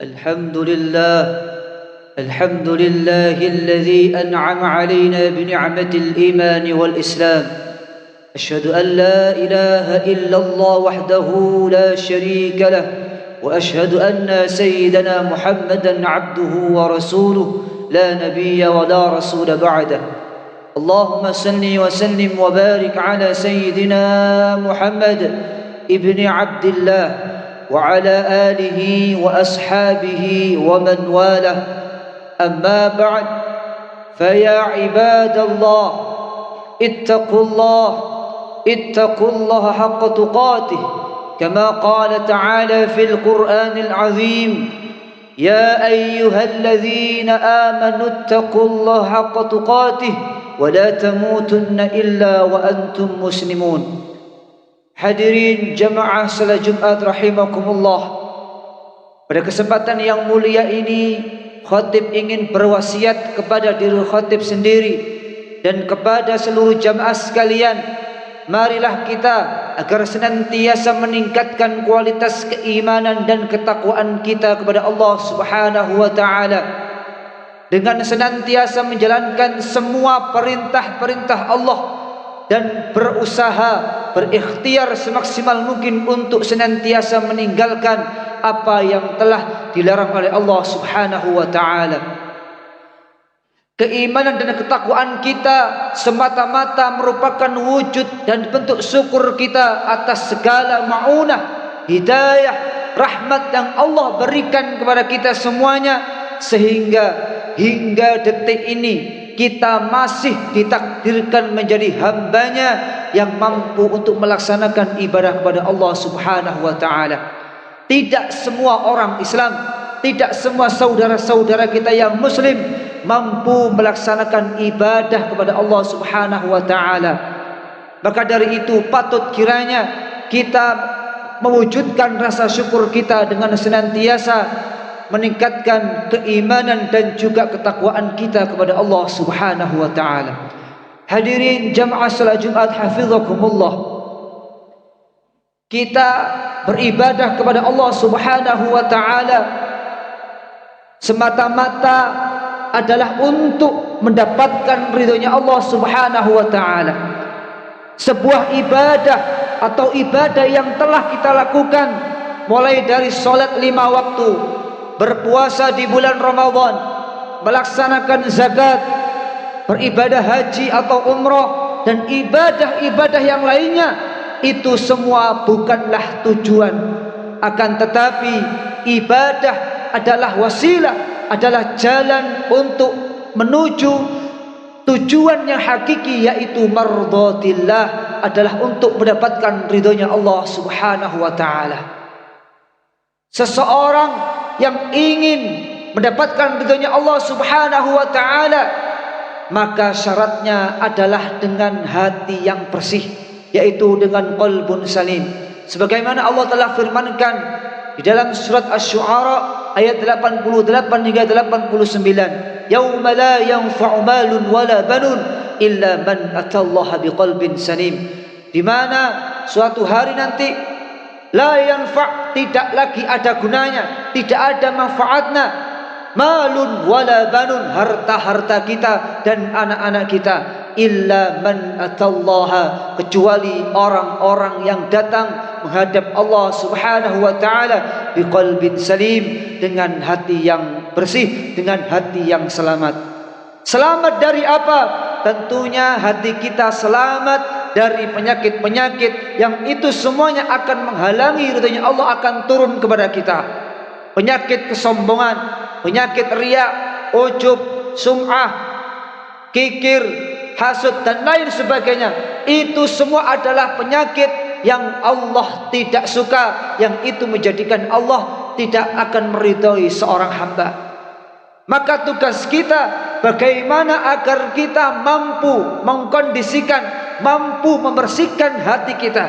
الحمد لله الحمد لله الذي أنعم علينا بنعمة الإيمان والإسلام. أشهد أن لا إله إلا الله وحده لا شريك له، وأشهد أن سيدنا محمدا عبده ورسوله لا نبي ولا رسول بعده. اللهم صل وسلم وبارك على سيدنا محمد ابن عبد الله وعلى آله وأصحابه ومن والاه. أما بعد، فيا عباد الله اتقوا الله حق تقاته، كما قال تعالى في القرآن العظيم: يا أيها الذين آمنوا اتقوا الله حق تقاته ولا تموتن إلا وأنتم مسلمون. Hadirin jamaah salat Jumat rahimakumullah. Pada kesempatan yang mulia ini, khatib ingin berwasiat kepada diri khatib sendiri dan kepada seluruh jamaah sekalian. Marilah kita agar senantiasa meningkatkan kualitas keimanan dan ketakwaan kita kepada Allah Subhanahu wa taala dengan senantiasa menjalankan semua perintah-perintah Allah dan berikhtiar semaksimal mungkin untuk senantiasa meninggalkan apa yang telah dilarang oleh Allah Subhanahu wa taala. Keimanan dan ketakwaan kita semata-mata merupakan wujud dan bentuk syukur kita atas segala ma'unah, hidayah, rahmat yang Allah berikan kepada kita semuanya, sehingga hingga detik ini kita masih ditakdirkan menjadi hambanya yang mampu untuk melaksanakan ibadah kepada Allah Subhanahu wa taala. Tidak semua orang Islam, tidak semua saudara-saudara kita yang muslim mampu melaksanakan ibadah kepada Allah Subhanahu wa taala. Maka dari itu patut kiranya kita mewujudkan rasa syukur kita dengan senantiasa meningkatkan keimanan dan juga ketakwaan kita kepada Allah Subhanahu wa taala. Hadirin jamaah salat Jumat hafizakumullah. Kita beribadah kepada Allah Subhanahu wa taala semata-mata adalah untuk mendapatkan ridhonya Allah Subhanahu wa taala. Sebuah ibadah atau ibadah yang telah kita lakukan mulai dari salat 5 waktu, berpuasa di bulan Ramadan, melaksanakan zakat, beribadah haji atau umrah, dan ibadah-ibadah yang lainnya, itu semua bukanlah tujuan. Akan tetapi ibadah adalah wasilah, adalah jalan untuk menuju tujuan yang hakiki, yaitu mardhatillah, adalah untuk mendapatkan ridhonya Allah Subhanahu wa taala. Seseorang yang ingin mendapatkan ridhonya Allah Subhanahu wa taala, maka syaratnya adalah dengan hati yang bersih, yaitu dengan qalbun salim. Sebagaimana Allah telah firmankan di dalam surat Asy-Syu'ara ayat 88 hingga 89, yauma la yanfa'u malun wala banun illa man atallaha biqalbin salim, di mana suatu hari nanti la yanfa', tidak lagi ada gunanya, tidak ada manfaatnya, malun wala banun, harta-harta kita dan anak-anak kita, illa man atallaha, kecuali orang-orang yang datang menghadap Allah Subhanahu wa taala biqalbin salim, dengan hati yang bersih, dengan hati yang selamat. Selamat dari apa? Tentunya hati kita selamat dari penyakit-penyakit yang itu semuanya akan menghalangi ridhonya Allah akan turun kepada kita. Penyakit kesombongan, penyakit riya, ujub, sum'ah, kikir, hasud dan lain sebagainya. Itu semua adalah penyakit yang Allah tidak suka, yang itu menjadikan Allah tidak akan meridhoi seorang hamba. Maka tugas kita bagaimana agar kita mampu mengkondisikan, mampu membersihkan hati kita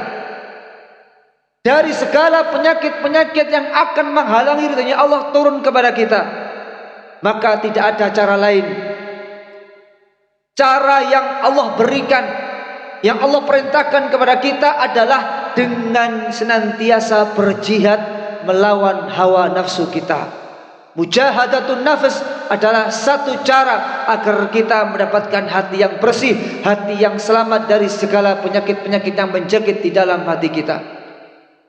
dari segala penyakit-penyakit yang akan menghalangi ridhonya Allah turun kepada kita. Maka tidak ada cara lain. Cara yang Allah berikan, yang Allah perintahkan kepada kita adalah dengan senantiasa berjihad melawan hawa nafsu kita. Mujahadatun nafs adalah satu cara agar kita mendapatkan hati yang bersih, hati yang selamat dari segala penyakit-penyakit yang menjangkit di dalam hati kita.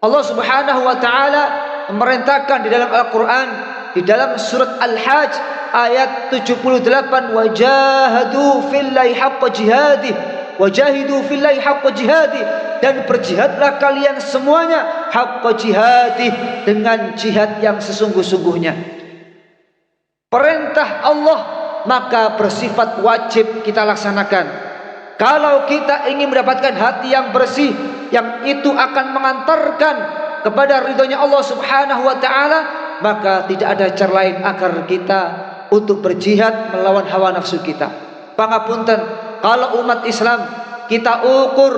Allah Subhanahu wa taala memerintahkan di dalam Al-Qur'an, di dalam surat Al-Hajj ayat 78, wajahadu fillahi haqqa jihadih, wajahidu fillahi haqqa jihadih, dan berjihadlah kalian semuanya haqqa jihadih, dengan jihad yang sesungguh-sungguhnya. Perintah Allah maka bersifat wajib kita laksanakan. Kalau kita ingin mendapatkan hati yang bersih, yang itu akan mengantarkan kepada ridhonya Allah Subhanahu wa taala, maka tidak ada cara lain agar kita untuk berjihad melawan hawa nafsu kita. Pangapunten, kalau umat Islam kita ukur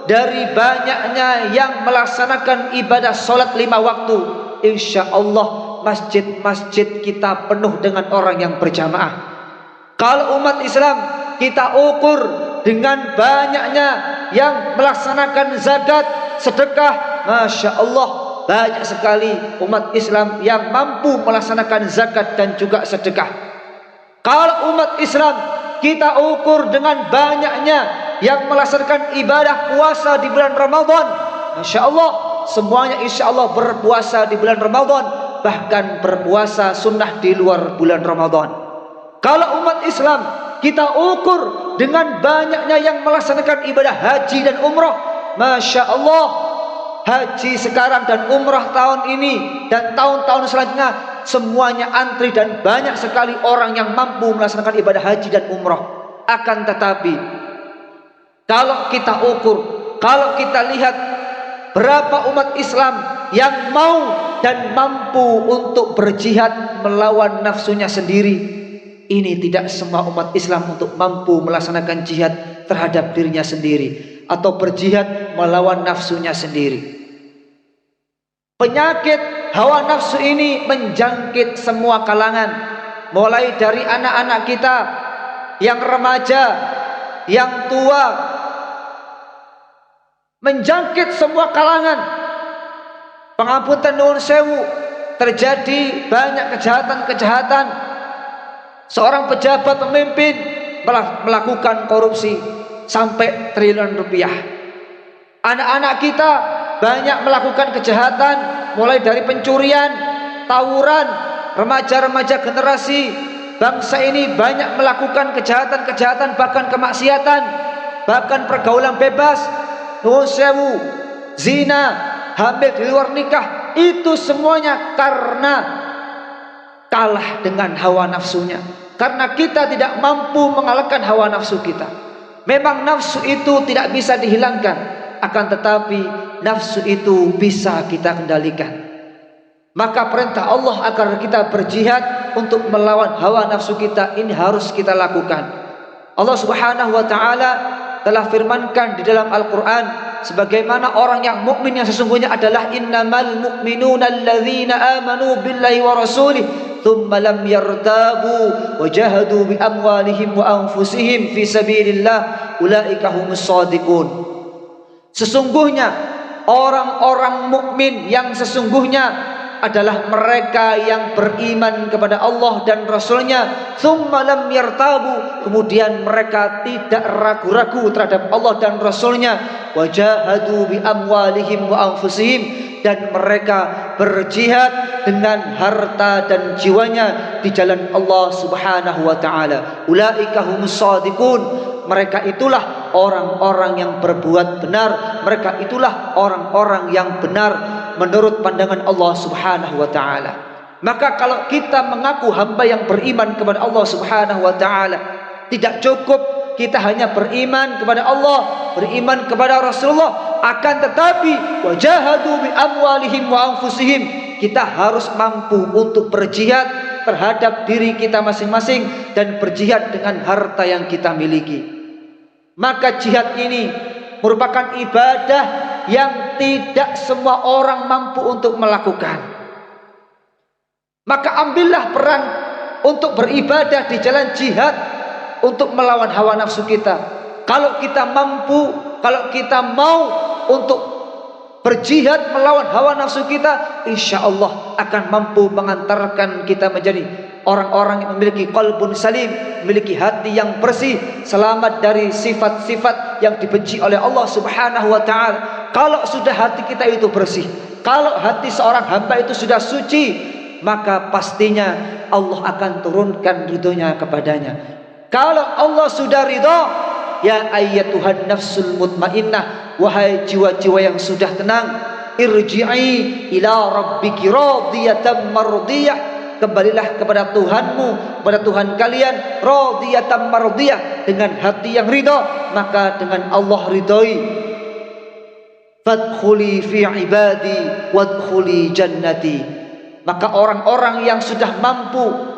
dari banyaknya yang melaksanakan ibadah salat 5 waktu, insya Allah masjid-masjid kita penuh dengan orang yang berjamaah. Kalau umat Islam kita ukur dengan banyaknya yang melaksanakan zakat, sedekah, masya Allah banyak sekali umat Islam yang mampu melaksanakan zakat dan juga sedekah. Kalau umat Islam kita ukur dengan banyaknya yang melaksanakan ibadah puasa di bulan Ramadan, masya Allah semuanya insya Allah berpuasa di bulan Ramadan, bahkan berpuasa sunnah di luar bulan Ramadan. Kalau umat Islam kita ukur dengan banyaknya yang melaksanakan ibadah haji dan umrah, masya Allah haji sekarang dan umrah tahun ini dan tahun-tahun selanjutnya semuanya antri dan banyak sekali orang yang mampu melaksanakan ibadah haji dan umrah. Akan tetapi kalau kita ukur, kalau kita lihat berapa umat Islam yang mau dan mampu untuk berjihad melawan nafsunya sendiri, ini tidak semua umat Islam untuk mampu melaksanakan jihad terhadap dirinya sendiri atau berjihad melawan nafsunya sendiri. Penyakit hawa nafsu ini menjangkit semua kalangan, mulai dari anak-anak kita yang remaja, yang tua, menjangkit semua kalangan. Pangapunten nuwun sewu, terjadi banyak kejahatan-kejahatan. Seorang pejabat pemimpin melakukan korupsi sampai triliunan rupiah. Anak-anak kita banyak melakukan kejahatan, mulai dari pencurian, tawuran. Remaja-remaja generasi bangsa ini banyak melakukan kejahatan-kejahatan, bahkan kemaksiatan, bahkan pergaulan bebas, nuwun sewu, zina, hamil di luar nikah. Itu semuanya karena kalah dengan hawa nafsunya, karena kita tidak mampu mengalahkan hawa nafsu kita. Memang nafsu itu tidak bisa dihilangkan, akan tetapi nafsu itu bisa kita kendalikan. Maka perintah Allah agar kita berjihad untuk melawan hawa nafsu kita ini harus kita lakukan. Allah Subhanahu wa taala telah firmankan di dalam Al-Qur'an, sebagaimana orang yang mukmin yang sesungguhnya adalah innamal mu'minuna alladzina amanu billahi wa rasulih thumma lam yartabu wa jahadu bi amwalihim wa anfusihim fi sabilillah ulaika humus shadiqun. Sesungguhnya orang-orang mukmin yang sesungguhnya adalah mereka yang beriman kepada Allah dan Rasulnya, thumma lam yartabu, kemudian mereka tidak ragu-ragu terhadap Allah dan Rasulnya, wajahadu bi amwalihim wa anfusihim, dan mereka berjihad dengan harta dan jiwanya di jalan Allah Subhanahu wa taala. Ulaika humus shadiqun, mereka itulah orang-orang yang berbuat benar, mereka itulah orang-orang yang benar menurut pandangan Allah Subhanahu wa taala. Maka kalau kita mengaku hamba yang beriman kepada Allah Subhanahu wa taala, tidak cukup kita hanya beriman kepada Allah, beriman kepada Rasulullah, akan tetapi wajahadu bi amwalihim wa anfusihim, kita harus mampu untuk berjihad terhadap diri kita masing-masing dan berjihad dengan harta yang kita miliki. Maka jihad ini merupakan ibadah yang tidak semua orang mampu untuk melakukan. Maka ambillah peran untuk beribadah di jalan jihad untuk melawan hawa nafsu kita. Kalau kita mampu, kalau kita mau untuk berjihad melawan hawa nafsu kita, insya Allah akan mampu mengantarkan kita menjadi orang-orang yang memiliki qalbun salim, memiliki hati yang bersih, selamat dari sifat-sifat yang dibenci oleh Allah Subhanahu wa taala. Kalau sudah hati kita itu bersih, kalau hati seorang hamba itu sudah suci, maka pastinya Allah akan turunkan ridhonya kepadanya. Kalau Allah sudah ridho, ya ayyatuhan nafsul mutmainnah, wahai jiwa-jiwa yang sudah tenang, irji'i ila rabbiki radiyatan mardiyah, kembalilah kepada Tuhanmu, kepada Tuhan kalian, radiyatan mardiyah, dengan hati yang ridho, maka dengan Allah ridhoi. Fadkhuli fi ibadi wadkhuli jannati, maka orang-orang yang sudah mampu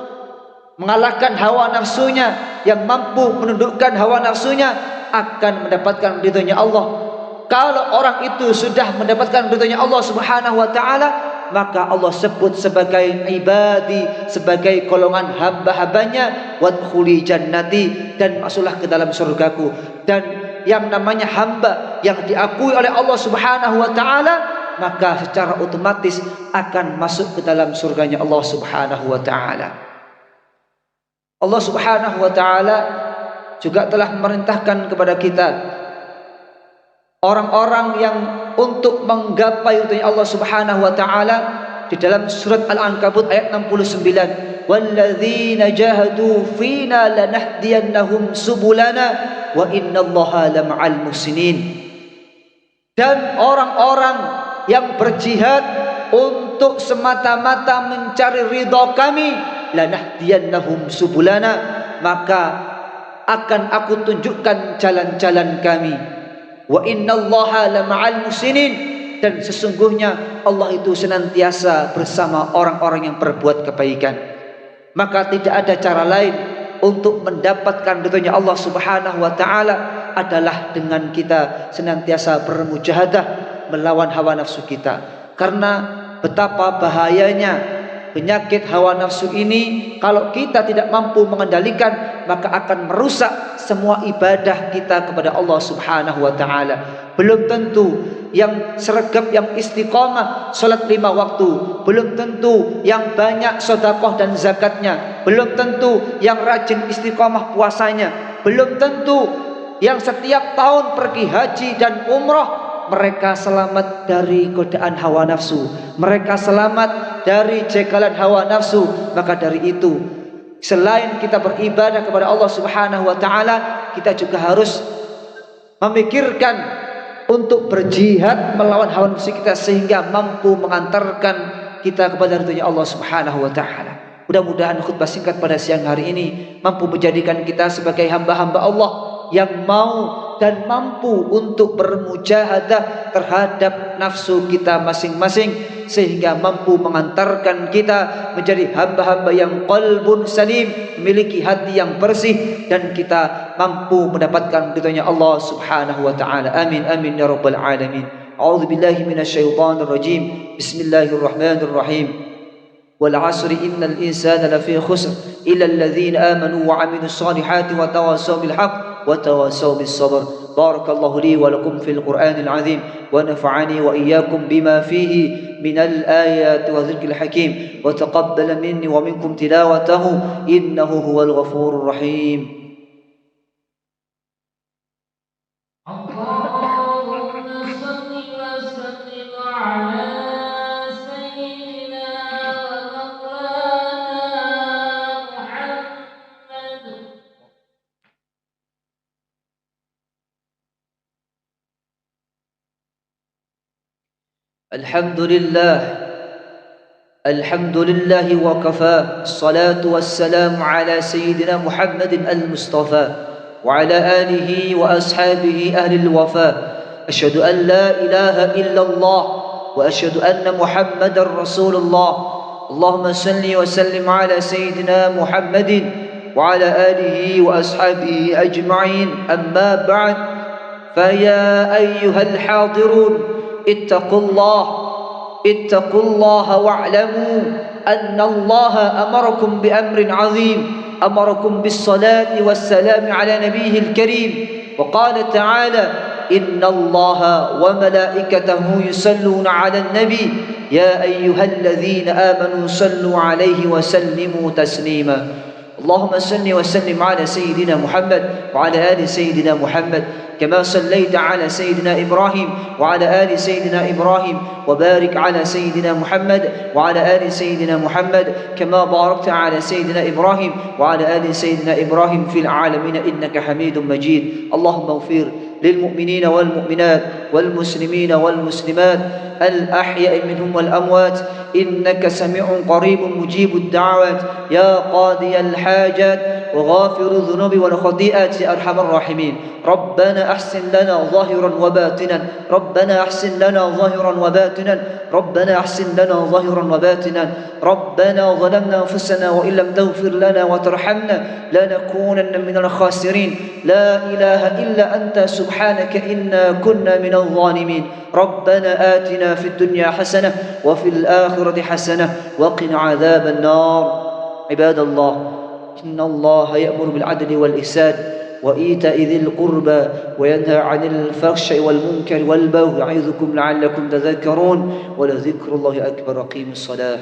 mengalahkan hawa nafsunya, yang mampu menundukkan hawa nafsunya, akan mendapatkan ridhonya Allah. Kalau orang itu sudah mendapatkan ridhonya Allah Subhanahu wa taala, maka Allah sebut sebagai ibadi, sebagai golongan hamba-hambanya, wadkhuli jannati, dan masuklah ke dalam surgaku. Dan yang namanya hamba yang diakui oleh Allah Subhanahu wa taala, maka secara otomatis akan masuk ke dalam surganya Allah Subhanahu wa taala. Allah Subhanahu wa taala juga telah memerintahkan kepada kita orang-orang yang untuk menggapai ridhonya Allah Subhanahu wa taala di dalam surat Al-Ankabut ayat 69, walladzina jahadu fina lanahdiyannahum subulana wa innallaha lama'al muhsinin. Dan orang-orang yang berjihad untuk semata-mata mencari ridha kami, lanahdiyannahum subulana, maka akan aku tunjukkan jalan-jalan kami. Wa innallaha lama'al muhsinin, dan sesungguhnya Allah itu senantiasa bersama orang-orang yang berbuat kebaikan. Maka tidak ada cara lain untuk mendapatkan ridhonya Allah Subhanahu wa taala adalah dengan kita senantiasa bermujahadah melawan hawa nafsu kita. Karena betapa bahayanya penyakit hawa nafsu ini, kalau kita tidak mampu mengendalikan, maka akan merusak semua ibadah kita kepada Allah Subhanahu wa taala. Belum tentu yang sregep, yang istiqomah salat 5 waktu, belum tentu yang banyak sedekah dan zakatnya, belum tentu yang rajin istiqomah puasanya, belum tentu yang setiap tahun pergi haji dan umrah mereka selamat dari godaan hawa nafsu, mereka selamat dari jegalan hawa nafsu. Maka dari itu, selain kita beribadah kepada Allah Subhanahu wa taala, kita juga harus memikirkan untuk berjihad melawan hawa nafsu kita, sehingga mampu mengantarkan kita kepada ridhonya Allah Subhanahu wa taala. Mudah-mudahan khutbah singkat pada siang hari ini mampu menjadikan kita sebagai hamba-hamba Allah yang mau dan mampu untuk bermujahadah terhadap nafsu kita masing-masing, sehingga mampu mengantarkan kita menjadi hamba-hamba yang qalbun salim, memiliki hati yang bersih, dan kita mampu mendapatkan ridhonya Allah Subhanahu wa taala. Amin amin ya rabbal alamin. A'udzu billahi minasyaitonir rajim. Bismillahirrahmanirrahim. Wal 'asri innal insana lafi khusr illa alladhina amanu wa 'amilus solihati wa tawassaw bil haqq wa tawassaw bis sabr. Barakallahu li wa lakum fil Qur'anil 'azim wa nafa'ani wa iyyakum bima fihi minal ayati wa dhikril hakim wa taqabbala minni wa minkum tilawatahu innahu huwal ghafurur rahim. الحمد لله وكفى الصلاة والسلام على سيدنا محمد المصطفى وعلى آله وأصحابه أهل الوفاء. أشهد أن لا إله إلا الله وأشهد أن محمد رسول الله. اللهم صل وسلم على سيدنا محمد وعلى آله وأصحابه أجمعين. أما بعد، فيا أيها الحاضرون اتقوا الله واعلموا أن الله أمركم بأمر عظيم، أمركم بالصلاة والسلام على نبيه الكريم، وقال تعالى: innallaha wa malaikatahu yusalluna 'alan nabi ya ayyuhalladzina amanu sallu 'alaihi wa sallimu taslima. اللهم صل وسلم على سيدنا محمد وعلى آل سيدنا محمد كما صليت على سيدنا إبراهيم وعلى آل سيدنا إبراهيم وبارك على سيدنا محمد وعلى آل سيدنا محمد كما باركت على سيدنا إبراهيم وعلى آل سيدنا إبراهيم في العالمين إنك حميد مجيد. اللهم اغفر للمؤمنين والمؤمنات والمسلمين والمسلمات الأحياء منهم والأموات إنك سميع قريب مجيب الدعوات يا قاضي الحاجات وغافر الذنوب والخطيئات يا أرحم الراحمين. ربنا أحسن لنا ظاهرا وباطنا ربنا أحسن لنا ظاهرا وباطنا ربنا أحسن لنا ظاهرا وباطنا ربنا ظلمنا أنفسنا وإن لم تغفر لنا وترحمنا لنكونن من الخاسرين. لا إله إلا أنت سبحانك إنا كنا من الظالمين. ربنا آتنا في الدنيا حسنة وفي الآخرة حسنة وقنا عذاب النار. عباد الله إن الله يأمر بالعدل والإحسان وإيتاء ذي القربى وينهى عن الفحشاء والمنكر والبغي يعظكم لعلكم تذكرون ولذكر الله أكبر. أقيموا الصلاة.